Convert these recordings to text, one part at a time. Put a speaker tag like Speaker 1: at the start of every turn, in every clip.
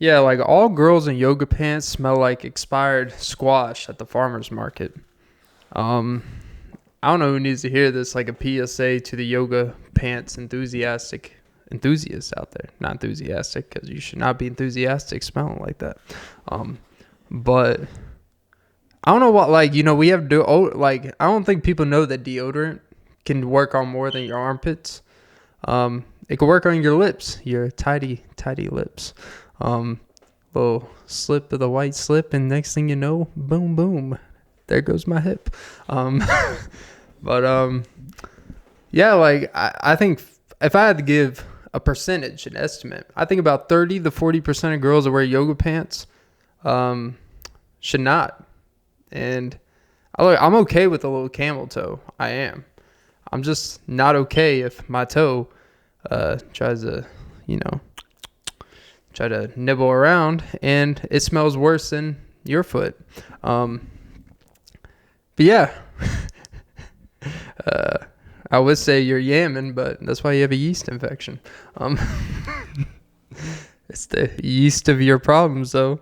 Speaker 1: Yeah, like all girls in yoga pants smell like expired squash at the farmer's market. Um, I don't know who needs to hear this, like a PSA to the yoga pants enthusiasts out there. Not enthusiastic, because you should not be enthusiastic smelling like that. But I don't know what, like, we have I don't think people know that deodorant can work on more than your armpits. It can work on your lips, your tidy lips. Little slip of the white slip, and next thing you know, boom, boom, there goes my hip. But yeah, like I think if I had to give a percentage, an estimate, I think about 30 to 40% of girls that wear yoga pants should not. And I'm okay with a little camel toe. I am. I'm just not okay if my toe tries to, try to nibble around and it smells worse than your foot. But yeah, I would say you're yamming, but that's why you have a yeast infection. It's the yeast of your problems, though.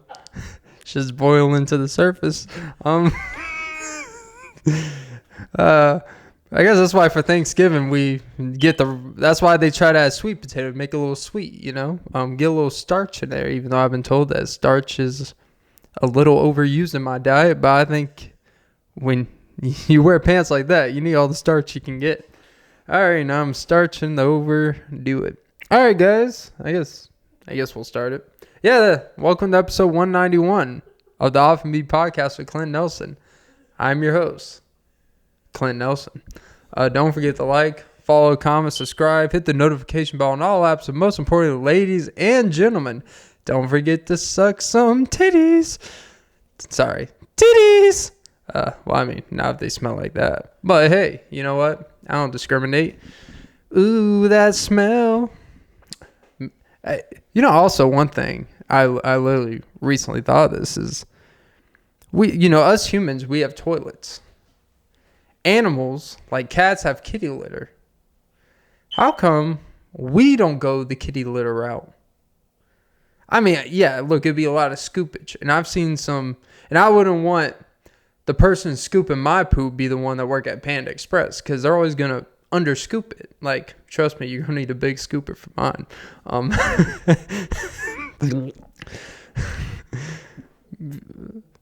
Speaker 1: It's just boiling to the surface. I guess that's why for Thanksgiving we get that's why they try to add sweet potato, make it a little sweet, get a little starch in there, even though I've been told that starch is a little overused in my diet. But I think when you wear pants like that, you need all the starch you can get. All right, now I'm starching to overdo it. All right, guys, I guess we'll start it. Yeah, welcome to episode 191 of the Off and Beat podcast with Clint Nelson. I'm your host, Clint Nelson. Don't forget to like, follow, comment, subscribe, hit the notification bell on all apps, and most importantly, ladies and gentlemen, don't forget to suck some titties. Sorry, titties. Well, I mean, not if they smell like that. But hey, you know what? I don't discriminate. Ooh, that smell. Also one thing I literally recently thought of this is us humans, we have toilets. Animals, like cats, have kitty litter. How come we don't go the kitty litter route? I mean, yeah, look, it'd be a lot of scoopage. And I've seen some, and I wouldn't want the person scooping my poop be the one that work at Panda Express, because they're always going to underscoop it. Like, trust me, you're going to need a big scooper for mine.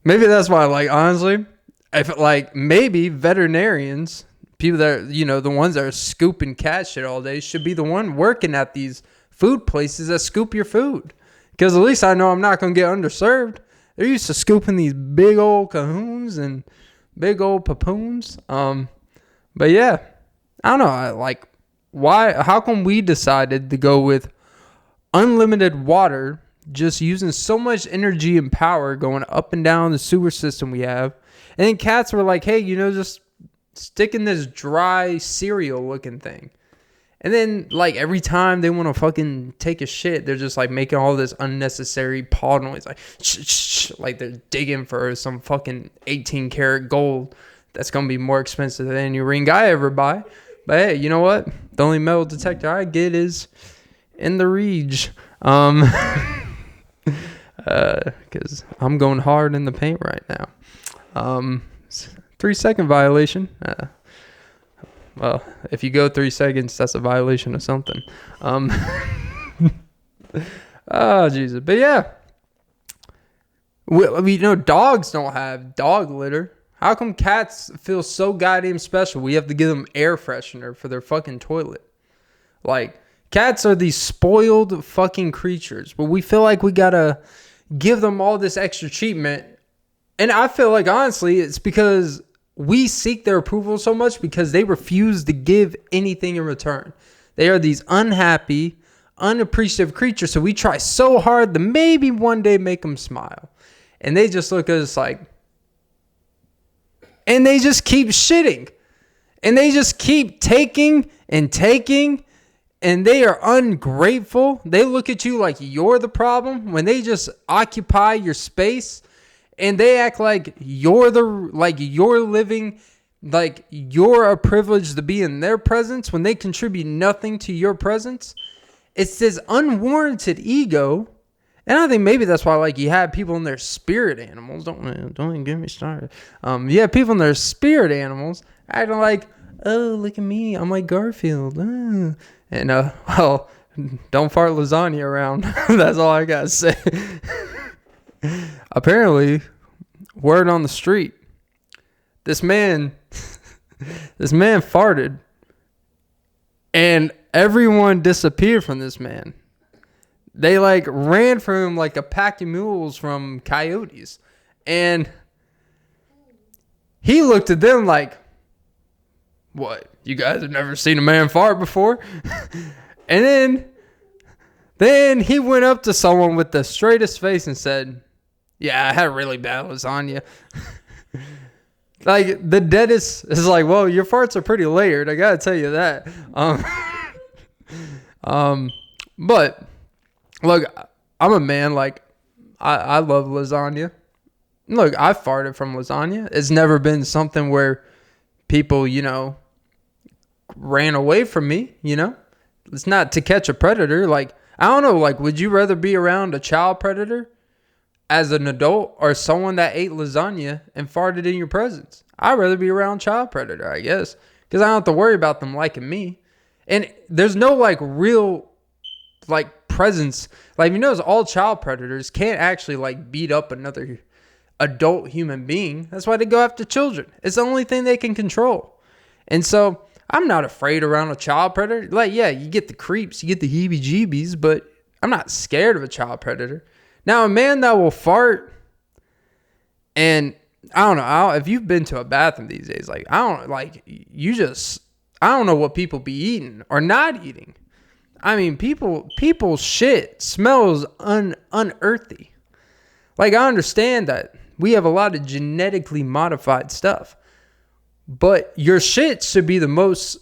Speaker 1: Maybe that's why, like, honestly, if like maybe veterinarians, people that are, the ones that are scooping cat shit all day, should be the one working at these food places that scoop your food. Because at least I know I'm not going to get underserved. They're used to scooping these big old cahoons and big old papoons. But yeah, I don't know. How come we decided to go with unlimited water, just using so much energy and power going up and down the sewer system we have? And then cats were like, hey, just stick in this dry cereal looking thing. And then, like, every time they want to fucking take a shit, they're just, like, making all this unnecessary paw noise. Like, shh, like they're digging for some fucking 18 karat gold that's going to be more expensive than any ring I ever buy. But, hey, you know what? The only metal detector I get is in the Reg. Because I'm going hard in the paint right now. 3-second violation. Well, if you go 3 seconds, that's a violation of something. Oh, Jesus. But yeah. Dogs don't have dog litter. How come cats feel so goddamn special? We have to give them air freshener for their fucking toilet. Like, cats are these spoiled fucking creatures, but we feel like we gotta give them all this extra treatment. And I feel like, honestly, it's because we seek their approval so much because they refuse to give anything in return. They are these unhappy, unappreciative creatures. So we try so hard to maybe one day make them smile. And they just look at us like, and they just keep shitting. And they just keep taking and taking. And they are ungrateful. They look at you like you're the problem when they just occupy your space. And they act like you're living, like you're a privilege to be in their presence when they contribute nothing to your presence. It's this unwarranted ego. And I think maybe that's why, like, you have people in their spirit animals. Don't even get me started. You have people in their spirit animals acting like, oh, look at me, I'm like Garfield. And well, don't fart lasagna around. That's all I gotta say. Apparently, word on the street, this man farted, and everyone disappeared from this man. They like ran from him like a pack of mules from coyotes. And he looked at them like, what? You guys have never seen a man fart before? And then he went up to someone with the straightest face and said, yeah, I had really bad lasagna. Like, the deadest is like, well, your farts are pretty layered. I gotta tell you that. But look, I'm a man. Like, I love lasagna. Look, I farted from lasagna. It's never been something where people, ran away from me, It's not to catch a predator. Like, I don't know, like, would you rather be around a child predator as an adult or someone that ate lasagna and farted in your presence? I'd rather be around child predator, I guess, because I don't have to worry about them liking me. And there's no, like, real, like, presence. Like, you notice all child predators can't actually, like, beat up another adult human being. That's why they go after children. It's the only thing they can control. And so I'm not afraid around a child predator. Like, yeah, you get the creeps, you get the heebie-jeebies, but I'm not scared of a child predator. Now, a man that will fart, and I don't know, if you've been to a bathroom these days, like, I don't know what people be eating or not eating. I mean, people's shit smells unearthly. Like, I understand that we have a lot of genetically modified stuff, but your shit should be the most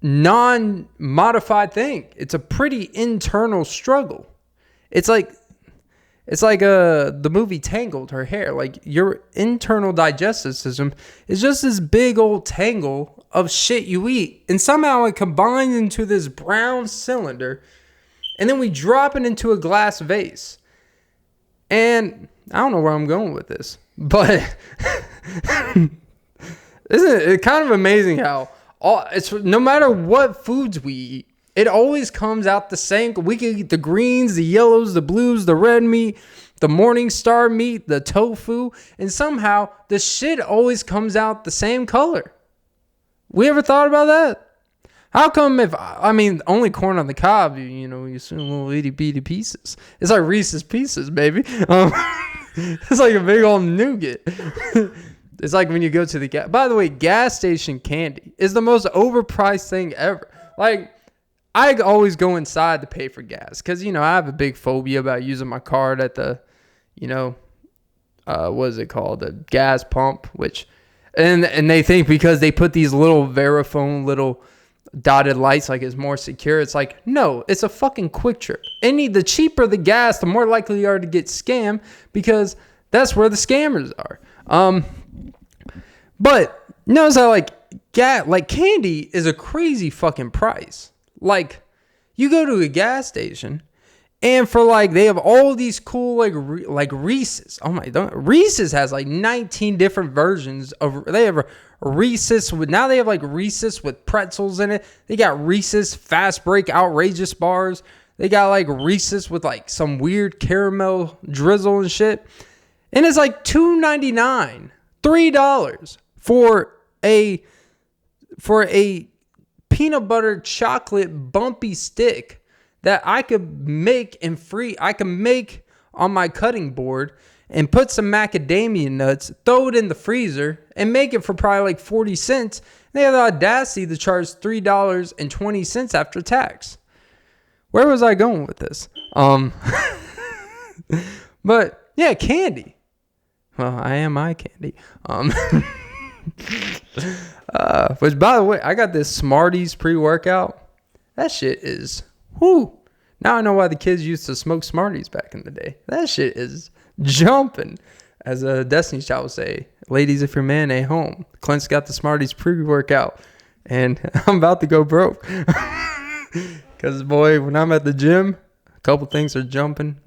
Speaker 1: non-modified thing. It's a pretty internal struggle. It's like the movie Tangled, her hair. Like, your internal digestive system is just this big old tangle of shit you eat. And somehow it combines into this brown cylinder. And then we drop it into a glass vase. And I don't know where I'm going with this. But isn't it kind of amazing how it's no matter what foods we eat, it always comes out the same. We can eat the greens, the yellows, the blues, the red meat, the Morningstar meat, the tofu, and somehow the shit always comes out the same color. We ever thought about that? How come only corn on the cob, you assume little itty bitty pieces. It's like Reese's Pieces, baby. It's like a big old nougat. It's like when you go to the by the way, gas station candy is the most overpriced thing ever. Like, I always go inside to pay for gas because, I have a big phobia about using my card at the, what is it called? The gas pump, and they think because they put these little Verifone little dotted lights, like it's more secure. It's like, no, it's a fucking Quick Trip. The cheaper the gas, the more likely you are to get scammed because that's where the scammers are. But notice how like candy is a crazy fucking price. Like, you go to a gas station, and for they have all these cool like Reese's. Oh my god, Reese's has like 19 different versions of. They have a Reese's with now they have like Reese's with pretzels in it. They got Reese's Fast Break Outrageous bars. They got like Reese's with like some weird caramel drizzle and shit. And it's like $2.99, $3 for a peanut butter chocolate bumpy stick that I could make I can make on my cutting board and put some macadamia nuts, throw it in the freezer, and make it for probably like 40 cents. They have the audacity to charge $3.20 after tax. Where was I going with this? But yeah, candy. Well, I am eye candy. Which, by the way, I got this Smarties pre-workout. That shit is, whoo. Now I know why the kids used to smoke Smarties back in the day. That shit is jumping. As a Destiny's Child would say, ladies, if your man ain't home, Clint's got the Smarties pre-workout, and I'm about to go broke. Because, boy, when I'm at the gym, couple things are jumping.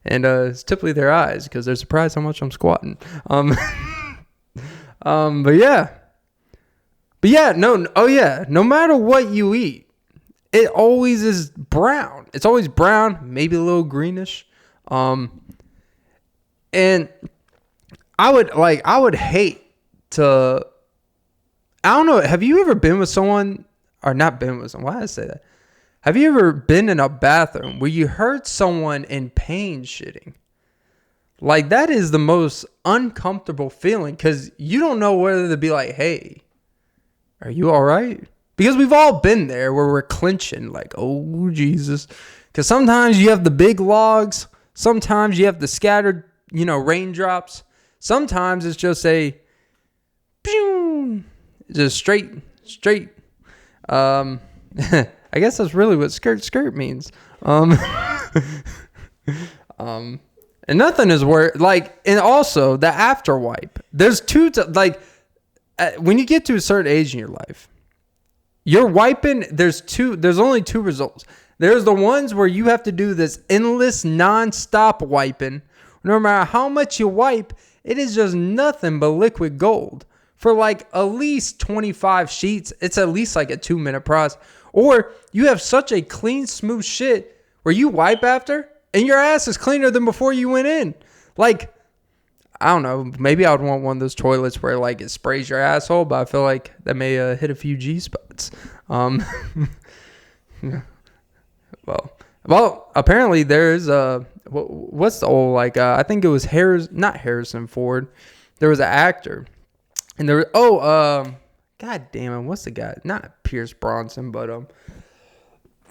Speaker 1: And it's typically their eyes because they're surprised how much I'm squatting. But yeah. No matter what you eat, it always is brown. It's always brown, maybe a little greenish. And I would hate to, I don't know, have you ever been with someone, or not been with someone, why did I say that? Have you ever been in a bathroom where you heard someone in pain shitting? Like, that is the most uncomfortable feeling because you don't know whether to be like, hey, are you all right? Because we've all been there where we're clenching like, oh, Jesus. Because sometimes you have the big logs. Sometimes you have the scattered, raindrops. Sometimes it's just just straight. I guess that's really what skirt means. And nothing is worse. And also the after wipe. There's when you get to a certain age in your life, you're wiping. There's only two results. There's the ones where you have to do this endless, non-stop wiping. No matter how much you wipe, it is just nothing but liquid gold. For at least 25 sheets, it's at least a 2-minute process. Or you have such a clean, smooth shit where you wipe after and your ass is cleaner than before you went in. I don't know. Maybe I would want one of those toilets where it sprays your asshole, but I feel like that may hit a few G spots. Well, apparently there's what's the old I think it was not Harrison Ford. There was an actor, and there God damn it, what's the guy? Not Pierce Bronson, but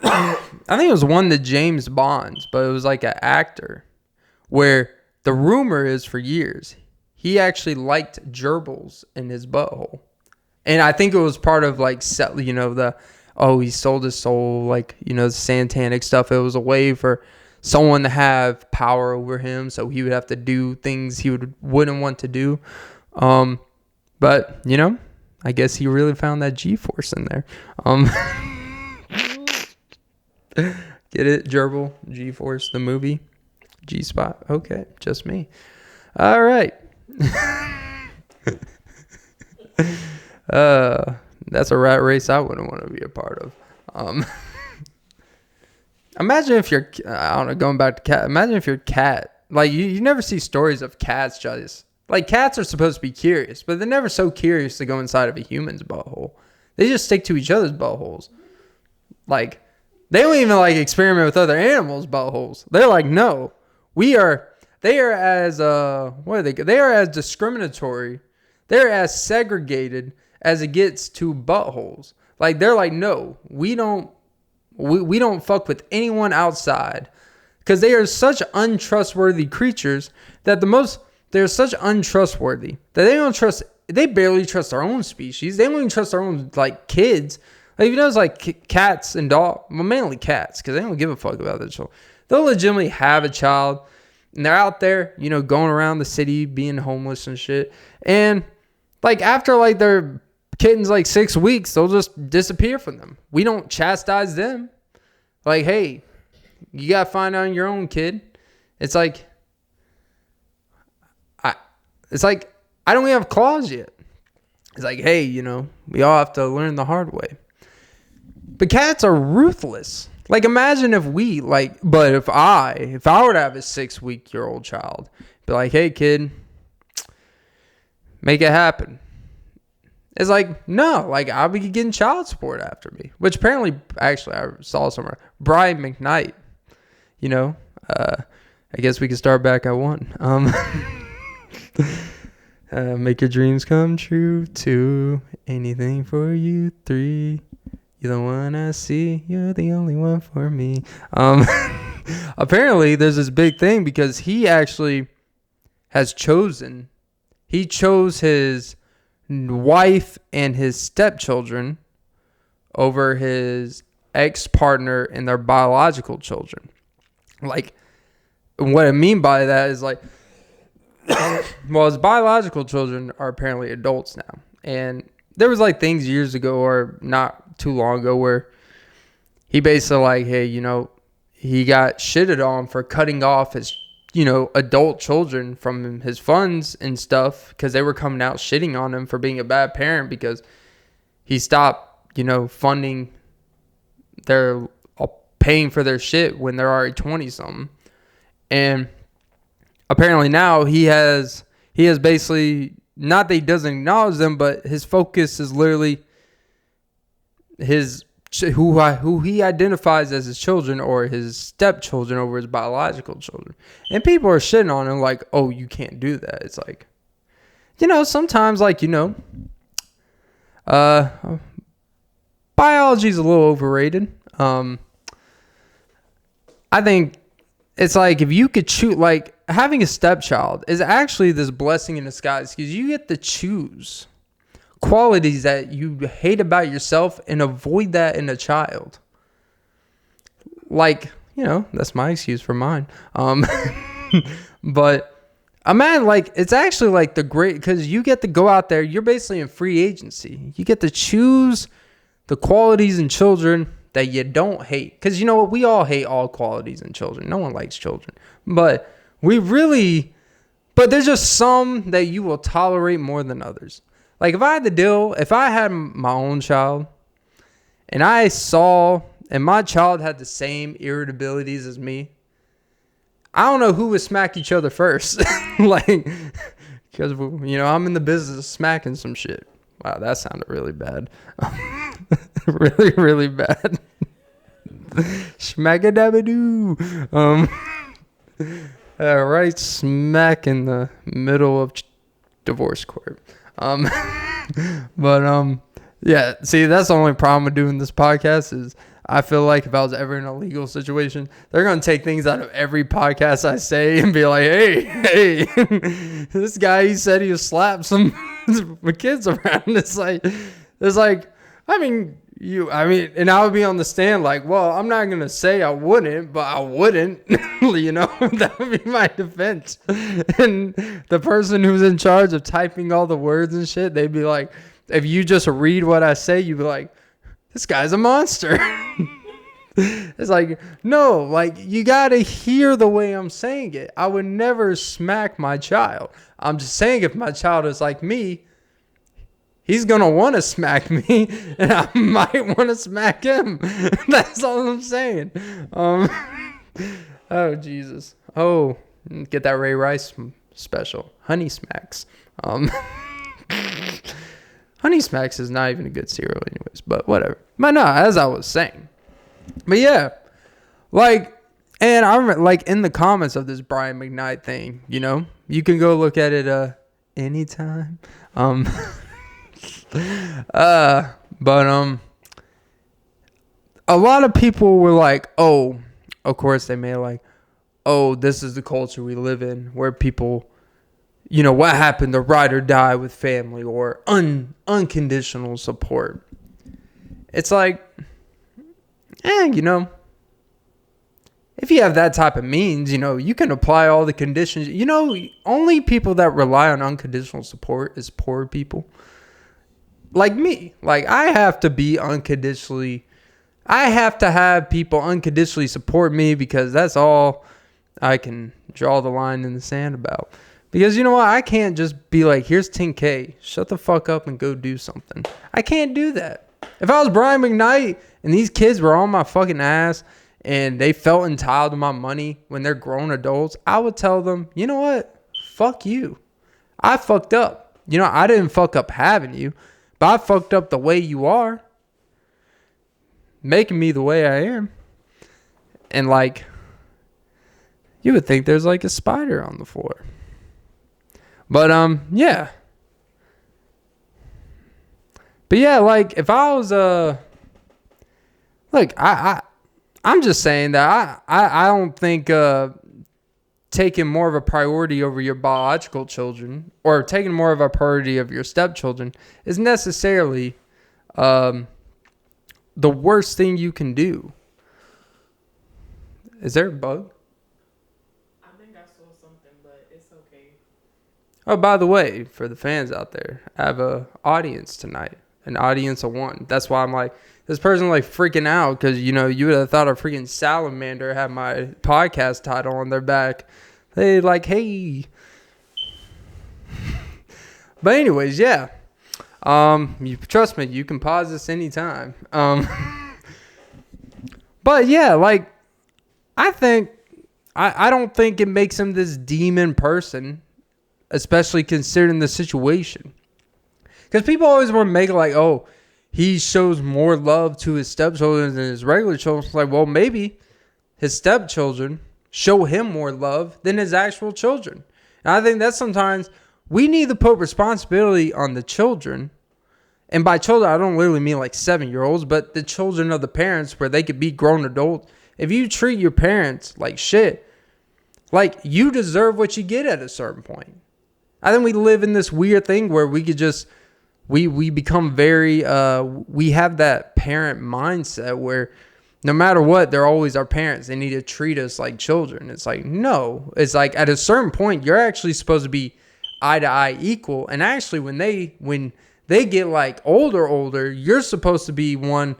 Speaker 1: I think it was one of the James Bonds, but it was an actor where the rumor is for years he actually liked gerbils in his butthole, and I think it was part of he sold his soul, the satanic stuff. It was a way for someone to have power over him, so he would have to do things he wouldn't want to do. But I guess he really found that G-force in there. Get it? Gerbil, G-force, the movie, G-spot. Okay, just me. All right. That's a rat race I wouldn't want to be a part of. Imagine if you're, I don't know, going back to cat. Imagine if your cat, you never see stories of cats just, cats are supposed to be curious, but they're never so curious to go inside of a human's butthole. They just stick to each other's buttholes. They don't even experiment with other animals' buttholes. They're no, they are as, what are they? They are as discriminatory. They're as segregated as it gets to buttholes. They're no, we don't fuck with anyone outside, because they are such untrustworthy creatures that they're such untrustworthy that they barely trust their own species. They don't even trust their own kids. You know, cats and dogs, well, mainly cats, because they don't give a fuck about their children. They'll legitimately have a child, and they're out there, going around the city being homeless and shit. And after their kittens 6 weeks, they'll just disappear from them. We don't chastise them. Hey, you gotta find out your own kid. It's I don't even have claws yet. It's hey, we all have to learn the hard way. But cats are ruthless. Imagine if but if I were to have a 6-week-old child, be hey kid, make it happen. It's no, I'll be getting child support after me. Which apparently, actually, I saw somewhere. Brian Mcknight, I guess we can start back at 1. Make your dreams come true. 2, anything for you. 3, you're the one I see. You're the only one for me. Apparently, there's this big thing because he actually he chose his wife and his stepchildren over his ex-partner and their biological children. What I mean by that is well, his biological children are apparently adults now, and there was things years ago or not too long ago where he basically hey, he got shitted on for cutting off his, adult children from his funds and stuff because they were coming out shitting on him for being a bad parent because he stopped, funding their, paying for their shit when they're already 20 something. And apparently now he has basically, not that he doesn't acknowledge them, but his focus is literally who he identifies as his children or his stepchildren over his biological children. And people are shitting on him like, oh, you can't do that. It's like, sometimes biology is a little overrated. I think it's like if you could choose, like having a stepchild is actually this blessing in disguise because you get to choose qualities that you hate about yourself and avoid that in a child. Like, that's my excuse for mine. But imagine, like, it's actually like the great, because you get to go out there, you're basically in free agency. You get to choose the qualities in children that you don't hate. Because you know what? We all hate all qualities in children. No one likes children. But there's just some that you will tolerate more than others. Like if I had my own child and and my child had the same irritabilities as me, I don't know who would smack each other first. Like, because, I'm in the business of smacking some shit. Wow, that sounded really bad. Really, really bad. Smack-a-dabba-doo. Right smack in the middle of divorce court. Yeah, see, that's the only problem with doing this podcast is I feel like if I was ever in a legal situation, they're going to take things out of every podcast I say and be like, hey, this guy, he said he slapped some kids around. It's like, and I would be on the stand like, well, I'm not going to say I wouldn't, but I wouldn't, that would be my defense. And the person who's in charge of typing all the words and shit, they'd be like, if you just read what I say, you'd be like, this guy's a monster. It's like, no, like you got to hear the way I'm saying it. I would never smack my child. I'm just saying if my child is like me, he's going to want to smack me, and I might want to smack him. That's all I'm saying. Oh, Jesus. Oh, get that Ray Rice special. Honey Smacks. Honey Smacks is not even a good cereal anyways, but whatever. But no, as I was saying. But yeah, and I remember, in the comments of this Brian Mcknight thing, you can go look at it anytime. But a lot of people were like, oh, of course they may like, oh, this is the culture we live in where people, what happened to ride or die with family or unconditional support. It's like, if you have that type of means, you can apply all the conditions. Only people that rely on unconditional support is poor people. Like me. Like, I have to have people unconditionally support me because that's all I can draw the line in the sand about. Because you know what? I can't just be like, here's 10K. Shut the fuck up and go do something. I can't do that. If I was Brian Mcknight and these kids were on my fucking ass and they felt entitled to my money when they're grown adults, I would tell them, you know what? Fuck you. I fucked up. I didn't fuck up having you, but I fucked up the way you are. Making me the way I am. And you would think there's a spider on the floor. But yeah. But yeah, if I was I'm just saying that I don't think taking more of a priority over your biological children or taking more of a priority of your stepchildren is necessarily the worst thing you can do. Is there a bug?
Speaker 2: I think I saw something, but it's okay.
Speaker 1: Oh, by the way, for the fans out there, I have an audience tonight. an audience of one. That's why I'm like, this person like freaking out because, you know, you would have thought a freaking salamander had my podcast title on their back. They like, hey. But anyways, yeah. You trust me, you can pause this anytime. But yeah, like, I don't think it makes him this demon person, especially considering the situation. Because people always want to make it like, oh, he shows more love to his stepchildren than his regular children. It's like, well, maybe his stepchildren show him more love than his actual children. And I think that sometimes we need to put responsibility on the children. And by children, I don't literally mean like 7-year-olds, but the children of the parents where they could be grown adults. If you treat your parents like shit, like you deserve what you get at a certain point. I think we live in this weird thing where we could just, we become very, we have that parent mindset where no matter what, they're always our parents. They need to treat us like children. It's like, no. It's like at a certain point, you're actually supposed to be eye to eye equal. And actually when they get like older, you're supposed to be one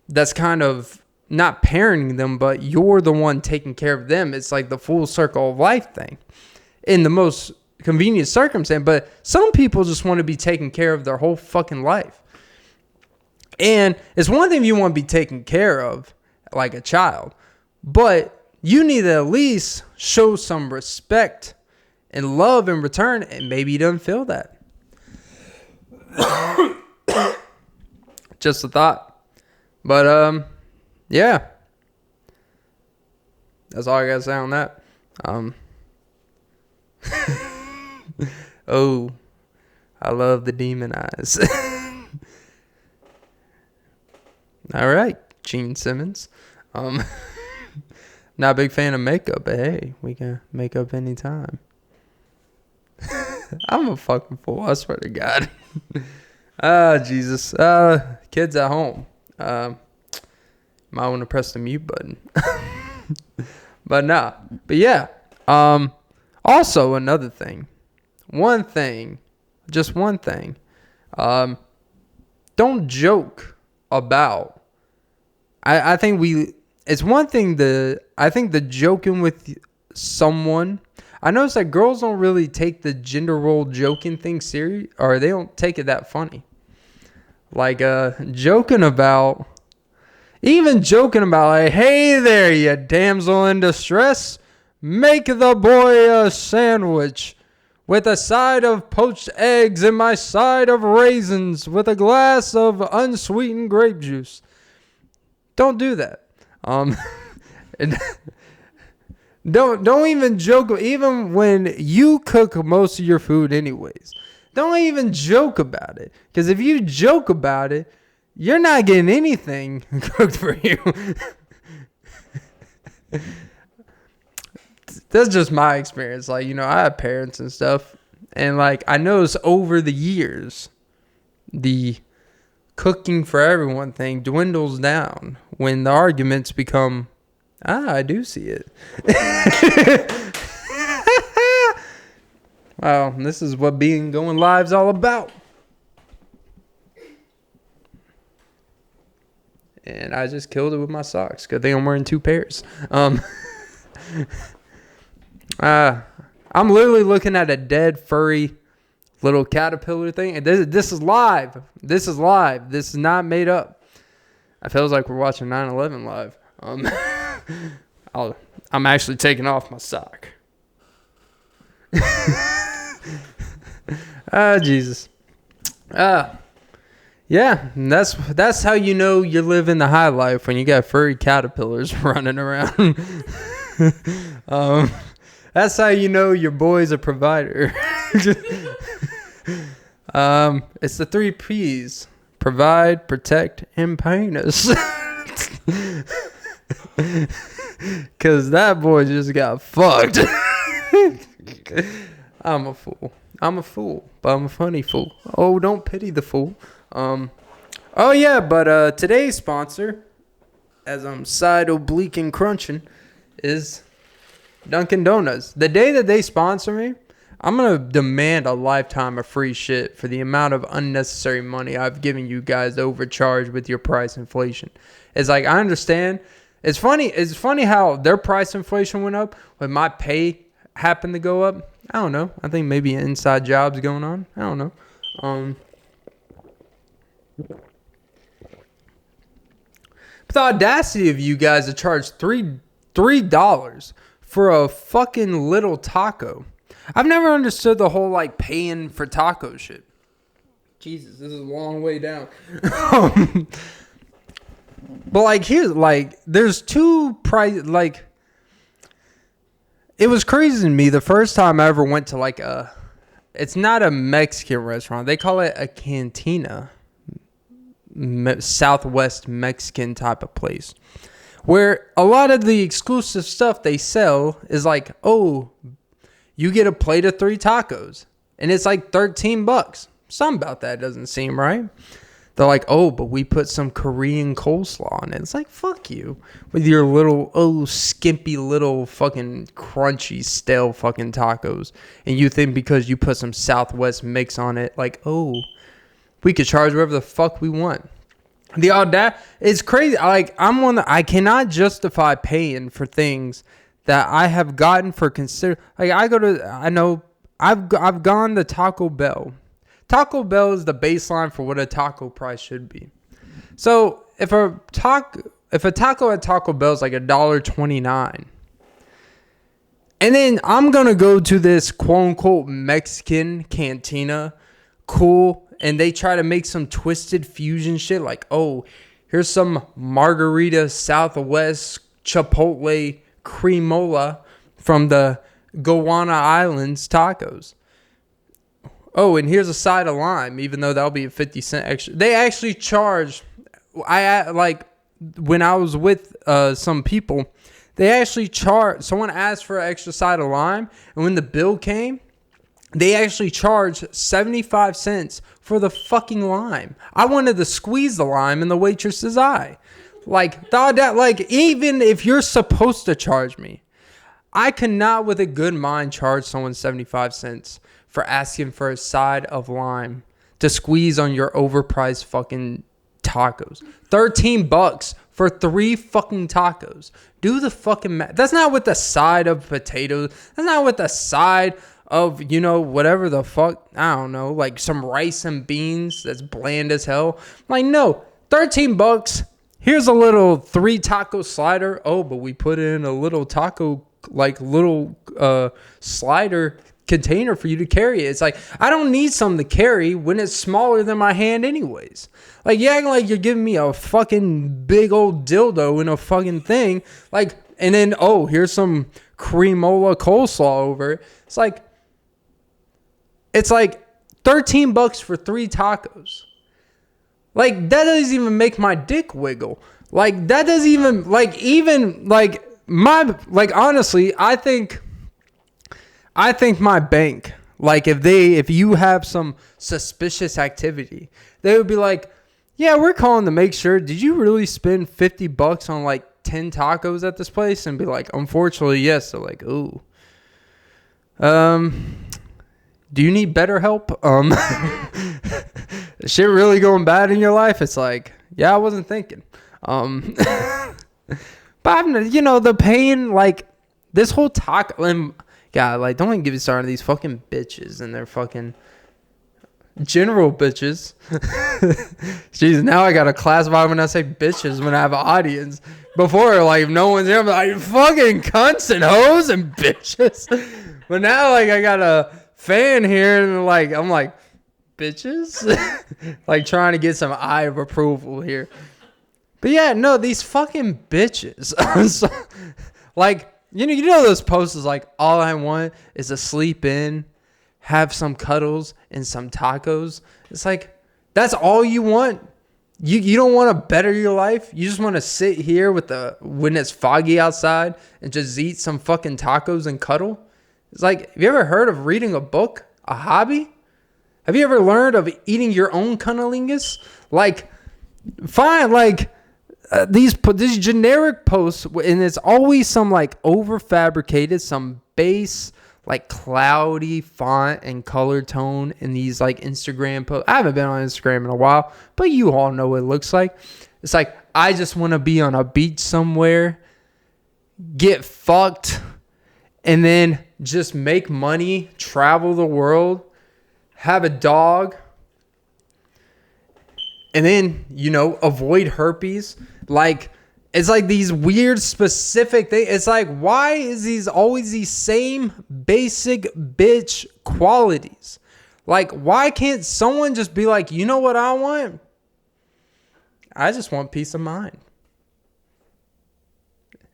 Speaker 1: that's kind of not parenting them, but you're the one taking care of them. It's like the full circle of life thing in the most convenient circumstance. But some people just want to be taken care of their whole fucking life. And it's one thing if you want to be taken care of like a child, but you need to at least show some respect and love in return. And maybe he doesn't feel that. Just a thought. But yeah, that's all I gotta say on that. Oh, I love the demon eyes. All right, Gene Simmons. Not a big fan of makeup, but hey, we can make up anytime. I'm a fucking fool, I swear to God. Jesus. Kids at home. Might want to press the mute button. But nah. But yeah. Also another thing. Just one thing. Don't joke about. I think it's one thing I think the joking with someone. I notice that girls don't really take the gender role joking thing serious, or they don't take it that funny. Like joking about like, hey there, you damsel in distress, make the boy a sandwich with a side of poached eggs and my side of raisins with a glass of unsweetened grape juice. Don't do that. And don't even joke, even when you cook most of your food anyways. Don't even joke about it. Because if you joke about it, you're not getting anything cooked for you. That's just my experience. Like, you know, I have parents and stuff. And, like, I noticed over the years, the cooking for everyone thing dwindles down when the arguments become, I do see it. Wow, this is what being going live's all about. And I just killed it with my socks. Good thing I'm wearing 2 pairs. I'm literally looking at a dead furry little caterpillar thing. And this is live. This is live. This is not made up. It feels like we're watching 9/11 live. I'm actually taking off my sock. Jesus. Yeah, that's how you know you're living the high life, when you got furry caterpillars running around. That's how you know your boy's a provider. It's the 3 P's: provide, protect, and penis. Cause that boy just got fucked. I'm a fool, but I'm a funny fool. Oh, don't pity the fool. Oh yeah, but today's sponsor, as I'm side oblique and crunching, is Dunkin' Donuts. The day that they sponsor me, I'm going to demand a lifetime of free shit for the amount of unnecessary money I've given you guys to overcharge with your price inflation. It's like, I understand. It's funny how their price inflation went up when my pay happened to go up. I don't know. I think maybe an inside job's going on. I don't know. But the audacity of you guys to charge $3 for a fucking little taco. I've never understood the whole like paying for taco shit. Jesus, this is a long way down. But like here's like there's two price like it was crazy to me the first time I ever went to like it's not a Mexican restaurant. They call it a cantina. Southwest Mexican type of place. Where a lot of the exclusive stuff they sell is like, oh, you get a plate of 3 tacos. And it's like $13. Something about that doesn't seem right. They're like, oh, but we put some Korean coleslaw on it. It's like, fuck you. With your little, skimpy little fucking crunchy, stale fucking tacos. And you think because you put some Southwest mix on it, like, oh, we could charge whatever the fuck we want. The audacity, it's crazy. Like, I cannot justify paying for things that I have gotten for like I've gone to Taco Bell. Taco Bell is the baseline for what a taco price should be. So if a taco at Taco Bell is like $1.29, and then I'm gonna go to this quote unquote Mexican cantina, cool, and they try to make some twisted fusion shit like, oh, here's some margarita Southwest Chipotle cremola from the Gowana Islands tacos. Oh, and here's a side of lime, even though that'll be a 50 cent extra. They actually charge, when I was with some people, they actually charge, someone asked for an extra side of lime, and when the bill came, they actually charged 75 cents for the fucking lime. I wanted to squeeze the lime in the Waitresses Eye. Even if you're supposed to charge me, I cannot with a good mind charge someone 75 cents for asking for a side of lime to squeeze on your overpriced fucking tacos. $13 for 3 fucking tacos. Do the fucking math. That's not with the side of potatoes. That's not with the side of, whatever the fuck. I don't know, like some rice and beans that's bland as hell. Like, no, $13. Here's a little 3 taco slider. Oh, but we put in a little taco, slider container for you to carry it. It's like, I don't need something to carry when it's smaller than my hand anyways. Like, you acting like you're giving me a fucking big old dildo in a fucking thing. Like, and then, oh, here's some cremola coleslaw over it. It's like $13 for 3 tacos. Like, that doesn't even make my dick wiggle. Like, that doesn't even, honestly, I think my bank, if you have some suspicious activity, they would be like, yeah, we're calling to make sure, did you really spend $50 on 10 tacos at this place? And be like, unfortunately, yes. They're like, ooh. Do you need better help? Shit really going bad in your life? It's like, yeah, I wasn't thinking. But the pain, this whole taco, and God, don't even give me started on these fucking bitches and their fucking general bitches. Jeez, now I gotta classify when I say bitches when I have an audience. Before, if no one's here, I'm like, fucking cunts and hoes and bitches. But now, I got a fan here, and I'm like, bitches? Trying to get some eye of approval here. But yeah, no, these fucking bitches. You know those posts is all I want is to sleep in, have some cuddles and some tacos. It's that's all you want. You don't want to better your life. You just want to sit here when it's foggy outside and just eat some fucking tacos and cuddle. It's have you ever heard of reading a book, a hobby? Have you ever learned of eating your own cunnilingus? Fine, these generic posts, and it's always some overfabricated, some base like cloudy font and color tone in these like Instagram posts. I haven't been on Instagram in a while, but you all know what it looks like. It's like, I just want to be on a beach somewhere, get fucked, and then just make money, travel the world, have a dog, and then, you know, avoid herpes. Like, it's like these weird specific things. It's like, why is these always these same basic bitch qualities? Like, why can't someone just be like, you know what I want? I just want peace of mind.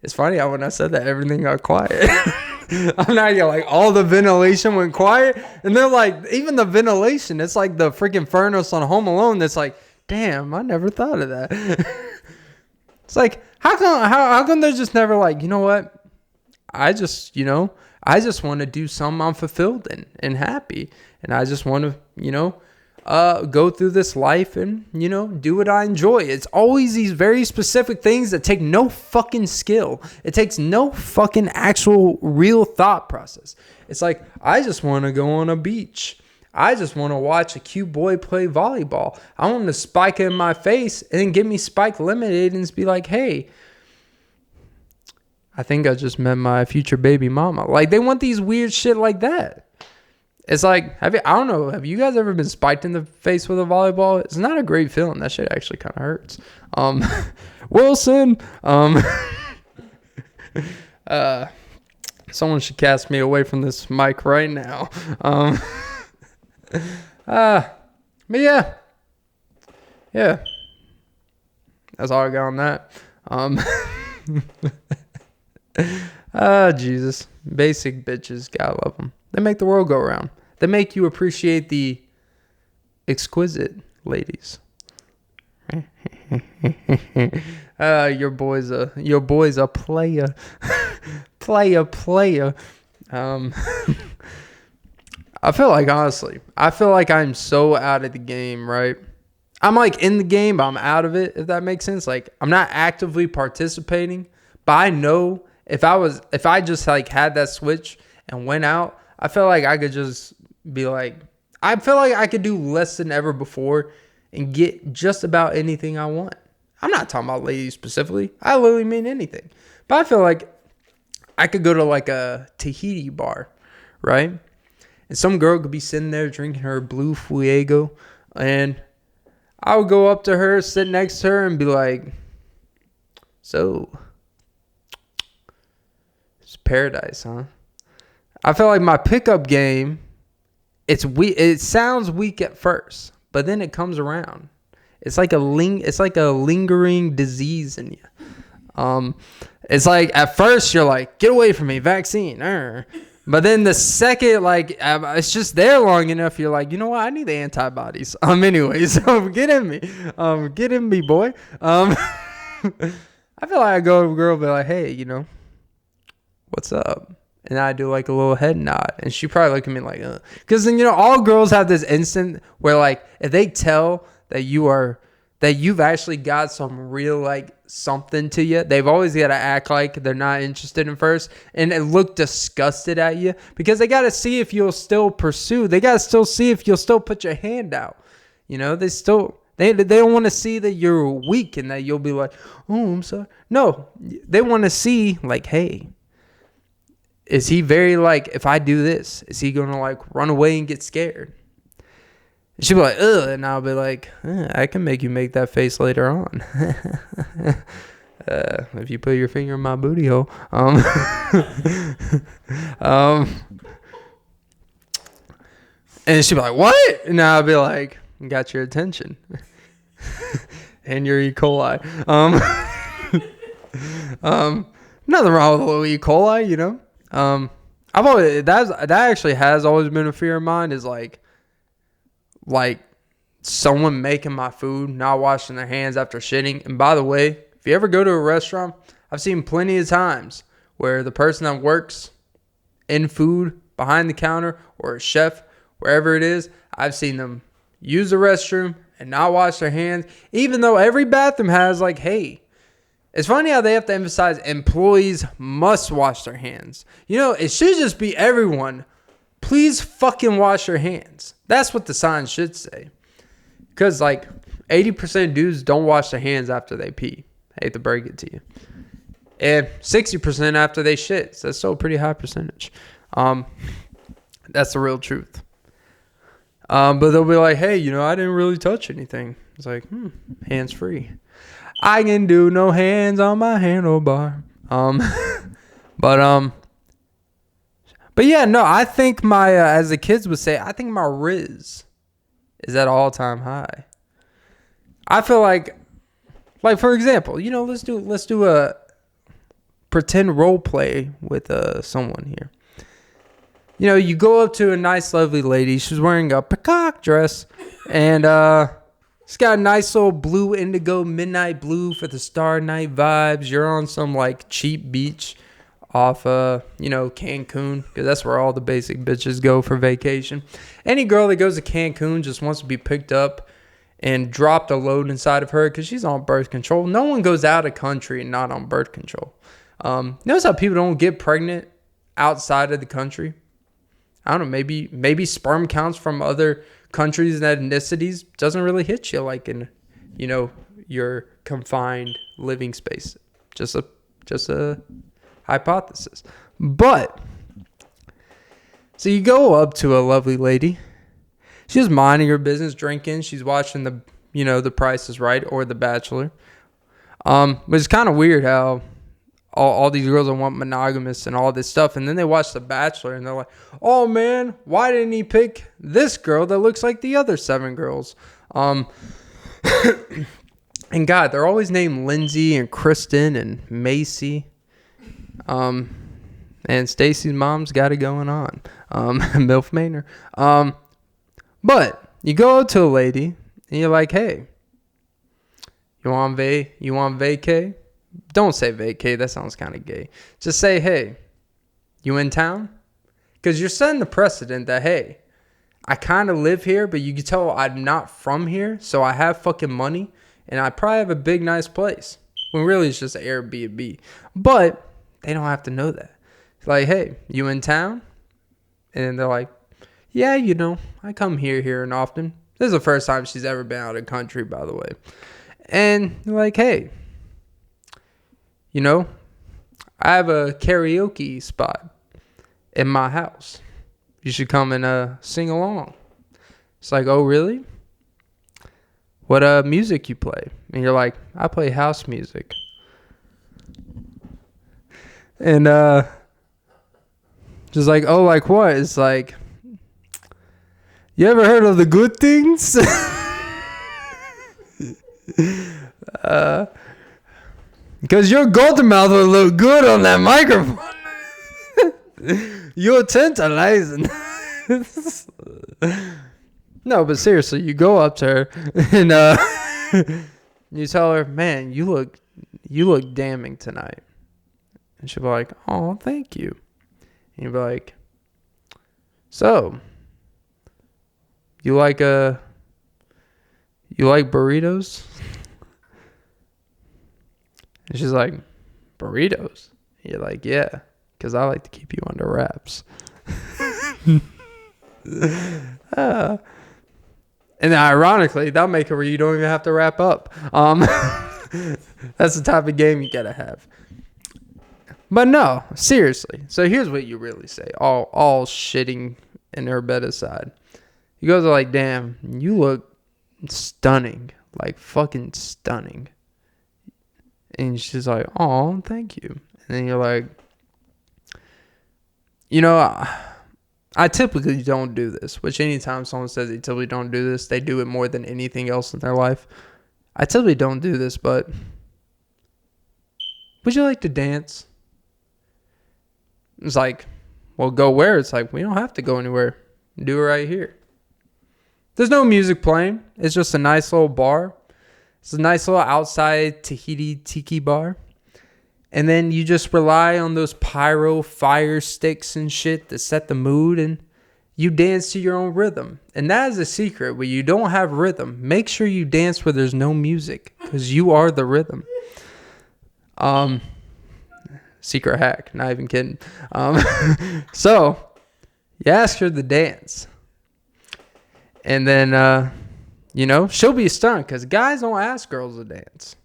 Speaker 1: It's funny how when I said that, everything got quiet. I'm not gonna, like, all the ventilation went quiet. And then, like, even the ventilation, it's like the freaking furnace on Home Alone that's like, damn, I never thought of that. It's like, how come they're just never like, you know what? I just want to do something I'm fulfilled in and happy. And I just want to, you know, go through this life and, you know, do what I enjoy. It's always these very specific things that take no fucking skill. It takes no fucking actual real thought process. It's like, I just want to go on a beach. I just want to watch a cute boy play volleyball. I want to spike it in my face and then give me spike lemonade and just be like, hey, I think I just met my future baby mama. Like, they want these weird shit like that. It's like, I don't know, have you guys ever been spiked in the face with a volleyball? It's not a great feeling. That shit actually kind of hurts. Wilson. Someone should cast me away from this mic right now. But yeah. That's all I got on that. Jesus. Basic bitches, gotta love them. They make the world go round. They make you appreciate the exquisite ladies. Your boy's a player. player. I feel like, honestly, I'm so out of the game, right? I'm like in the game, but I'm out of it, if that makes sense. Like, I'm not actively participating, but I know if I just like had that switch and went out, I feel like I could just be like, I feel like I could do less than ever before and get just about anything I want. I'm not talking about ladies specifically. I literally mean anything. But I feel like I could go to like a Tahiti bar, right? And some girl could be sitting there drinking her blue fuego, and I would go up to her, sit next to her, and be like, so, it's paradise, huh? I feel like my pickup game, it sounds weak at first, but then it comes around. It's like a lingering disease in you. It's like at first you're like, get away from me, vaccine. But then the second, like, it's just there long enough, you're like, you know what? I need the antibodies. Anyways, get in me, boy. I feel like I go to a girl and be like, hey, you know, what's up? And I do like a little head nod, and she probably look at me like, because then, you know, all girls have this instant where, like, if they tell that you've actually got some real, like, something to you, they've always got to act like they're not interested in first and look disgusted at you, because they got to see if you'll still pursue. They got to still see if you'll still put your hand out. You know, they don't want to see that you're weak and that you'll be like, oh, I'm sorry. No, they want to see, like, hey, is he very, like, if I do this, is he going to, like, run away and get scared? She'll be like, ugh, and I'll be like, I can make you make that face later on. If you put your finger in my booty hole. And she'll be like, what? And I'll be like, got your attention. And your E. coli. Nothing wrong with a little E. coli, you know? I've always, that actually has always been a fear of mine, is like someone making my food, not washing their hands after shitting. And by the way, if you ever go to a restaurant, I've seen plenty of times where the person that works in food behind the counter, or a chef, wherever it is, I've seen them use the restroom and not wash their hands, even though every bathroom has like, hey, It's funny how they have to emphasize employees must wash their hands. You know, it should just be everyone. Please fucking wash your hands. That's what the sign should say. Because like 80% of dudes don't wash their hands after they pee. I hate to break it to you. And 60% after they shit. So that's still a pretty high percentage. That's the real truth. But they'll be like, hey, you know, I didn't really touch anything. It's like, hands free. I can do no hands on my handlebar. But yeah, no, I think my, as the kids would say, I think my Riz is at all-time high. I feel like for example, you know, let's do a pretend role play with someone here. You know, you go up to a nice, lovely lady. She's wearing a peacock dress, and she's got a nice little blue indigo midnight blue for the star night vibes. You're on some like cheap beach off, you know, Cancun, because that's where all the basic bitches go for vacation. Any girl that goes to Cancun just wants to be picked up and dropped a load inside of her because she's on birth control. No one goes out of country and not on birth control. Notice how people don't get pregnant outside of the country. I don't know, maybe sperm counts from other countries and ethnicities doesn't really hit you like in, you know, your confined living space. Just a hypothesis. But so you go up to a lovely lady. She's minding her business, drinking. She's watching The Price is Right or The Bachelor. But it's kind of weird how all these girls want monogamous and all this stuff. And then they watch The Bachelor and they're like, oh man, why didn't he pick this girl that looks like the other 7 girls? And God, they're always named Lindsay and Kristen and Macy. And Stacy's mom's got it going on. MILF Maynard. But you go up to a lady and you're like, hey, you want vacay? Don't say vacay. That sounds kind of gay. Just say, hey, you in town? Because you're setting the precedent that, hey, I kind of live here, but you can tell I'm not from here. So I have fucking money and I probably have a big, nice place. When really it's just an Airbnb. But they don't have to know that. It's like, hey, you in town? And they're like, yeah, you know, I come here and often. This is the first time she's ever been out of the country, by the way. And they're like, hey, you know, I have a karaoke spot in my house. You should come and sing along. It's like, oh, really? What music you play? And you're like, I play house music. And just like, oh, like what? It's like, you ever heard of the good things? Because your golden mouth would look good on that microphone. You're tantalizing. No, but seriously, you go up to her and you tell her, man, you look damning tonight. And she'll be like, oh, thank you. And you'll be like, so, you like burritos? And she's like, burritos? And you're like, yeah, because I like to keep you under wraps. And then ironically, that'll make it where you don't even have to wrap up. That's the type of game you gotta have. But no, seriously. So here's what you really say. All shitting in her bed aside. You guys are like, damn, you look stunning. Like fucking stunning. And she's like, oh, thank you. And then you're like, you know, I typically don't do this. Which anytime someone says they typically don't do this, they do it more than anything else in their life. I typically don't do this, but would you like to dance? It's like, well, go where? It's like, we don't have to go anywhere. Do it right here. There's no music playing. It's just a nice little bar. It's a nice little outside Tahiti tiki bar. And then you just rely on those pyro fire sticks and shit to set the mood. And you dance to your own rhythm. And that is a secret. When you don't have rhythm, make sure you dance where there's no music. Because you are the rhythm. Secret hack, not even kidding. So you ask her to dance, and then she'll be stunned because guys don't ask girls to dance.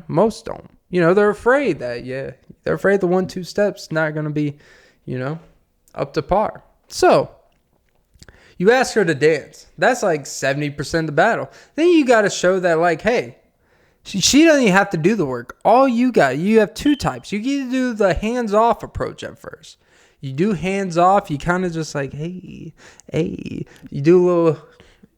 Speaker 1: Most don't. They're afraid that they're afraid the 1-2 steps not gonna be up to par. So you ask her to dance. That's like 70% of the battle. Then you got to show that, like, hey, she doesn't even have to do the work. You have two types. You get to do the hands-off approach at first. You do hands-off. You kind of just like, hey. You do a little,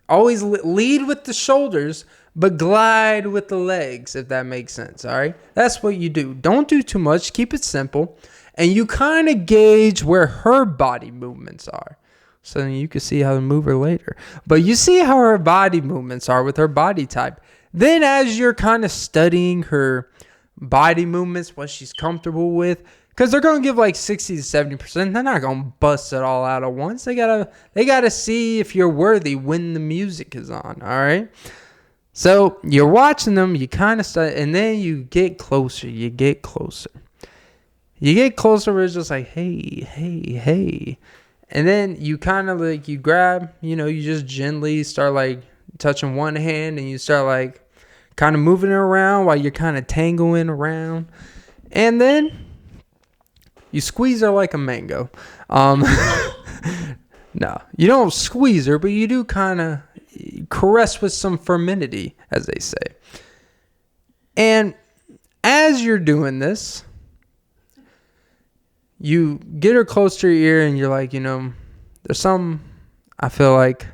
Speaker 1: always lead with the shoulders, but glide with the legs, if that makes sense, all right? That's what you do. Don't do too much. Keep it simple. And you kind of gauge where her body movements are. So then you can see how to move her later. But you see how her body movements are with her body type. Then as you're kind of studying her body movements, what she's comfortable with, because they're going to give like 60 to 70%. They're not going to bust it all out at once. They gotta see if you're worthy when the music is on, all right? So you're watching them, you kind of study, and then you get closer. You get closer where it's just like, hey. And then you kind of like, you grab, you just gently start like touching one hand and you start like kind of moving it around while you're kind of tangling around. And then you squeeze her like a mango. No, you don't squeeze her, but you do kind of caress with some firmity, as they say. And as you're doing this, you get her close to your ear and you're like, I feel like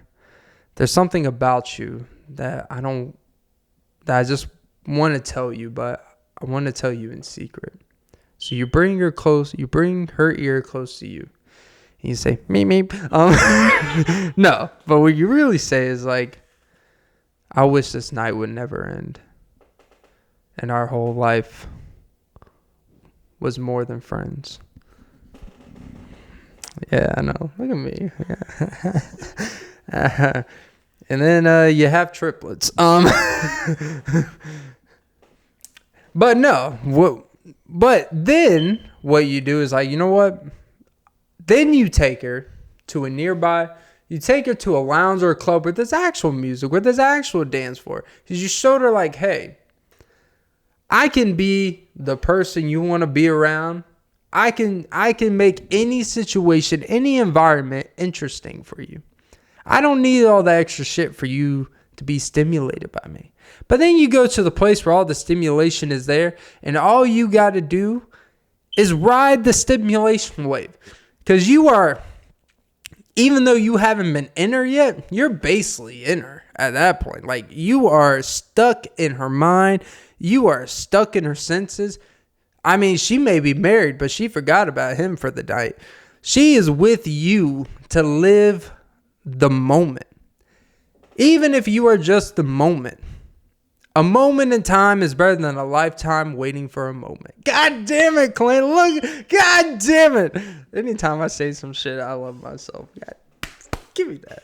Speaker 1: there's something about you that I just want to tell you, but I want to tell you in secret. So you bring her ear close to you. And you say, meep. No, but what you really say is like, I wish this night would never end. And our whole life was more than friends. Yeah, I know. Look at me. And then you have triplets. But no. But then what you do is like, you know what? Then you take her to a nearby. You take her to a lounge or a club where there's actual music, where there's actual dance floor. Because you showed her like, hey, I can be the person you want to be around. I can make any situation, any environment interesting for you. I don't need all that extra shit for you to be stimulated by me. But then you go to the place where all the stimulation is there, and all you got to do is ride the stimulation wave. Because you are, even though you haven't been in her yet, you're basically in her at that point. Like, you are stuck in her mind. You are stuck in her senses. I mean, she may be married, but she forgot about him for the night. She is with you to live the moment. Even if you are just the moment. A moment in time is better than a lifetime waiting for a moment. God damn it, Clint. Look. God damn it. Anytime I say some shit, I love myself. God, give me that.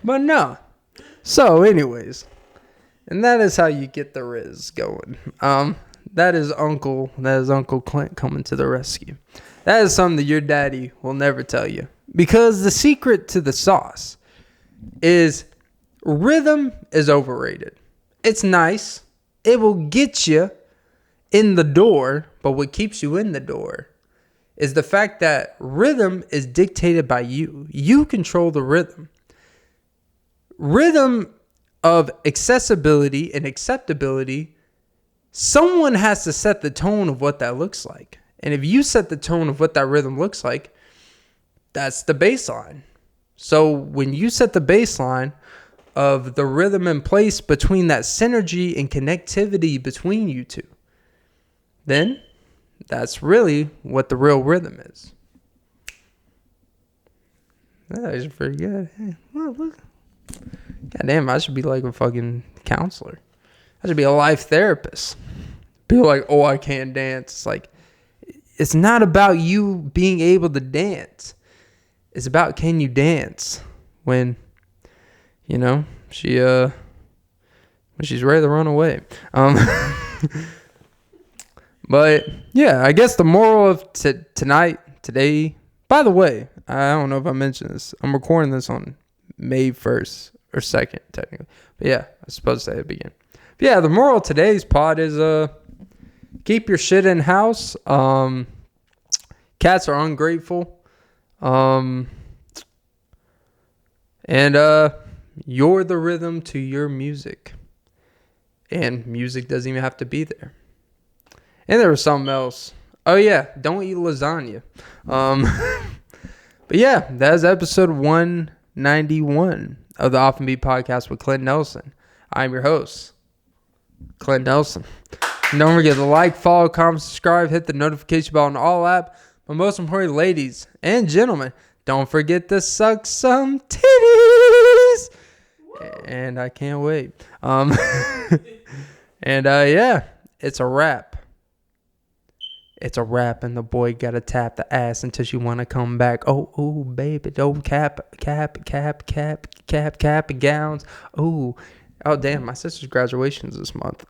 Speaker 1: But no. So anyways. And that is how you get the Riz going. That is Uncle Clint coming to the rescue. That is something that your daddy will never tell you. Because the secret to the sauce is rhythm is overrated. It's nice. It will get you in the door. But what keeps you in the door is the fact that rhythm is dictated by you. You control the rhythm. Rhythm of accessibility and acceptability, someone has to set the tone of what that looks like. And if you set the tone of what that rhythm looks like, that's the baseline. So when you set the baseline of the rhythm in place between that synergy and connectivity between you two, then that's really what the real rhythm is. That is pretty good. Hey, look. God damn, I should be like a fucking counselor. I should be a life therapist. People are like, oh, I can't dance. It's like, it's not about you being able to dance. It's about, can you dance when, when when she's ready to run away. But yeah, I guess the moral of today. By the way, I don't know if I mentioned this. I'm recording this on May 1st or 2nd, technically. But yeah, I was supposed to say it began. But yeah, the moral of today's pod is keep your shit in house. Cats are ungrateful. And you're the rhythm to your music. And music doesn't even have to be there. And there was something else. Oh yeah, don't eat lasagna. But yeah, that's episode 191 of the Off and Beat podcast with Clint Nelson. I'm your host, Clint Nelson. And don't forget to like, follow, comment, subscribe, hit the notification bell on all apps. But most importantly, ladies and gentlemen, don't forget to suck some titties. And I can't wait. And yeah, it's a wrap. It's a wrap, and the boy gotta tap the ass until she wanna come back. Oh, baby, don't cap and gowns. Oh, damn, my sister's graduation's this month.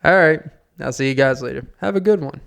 Speaker 1: All right, I'll see you guys later. Have a good one.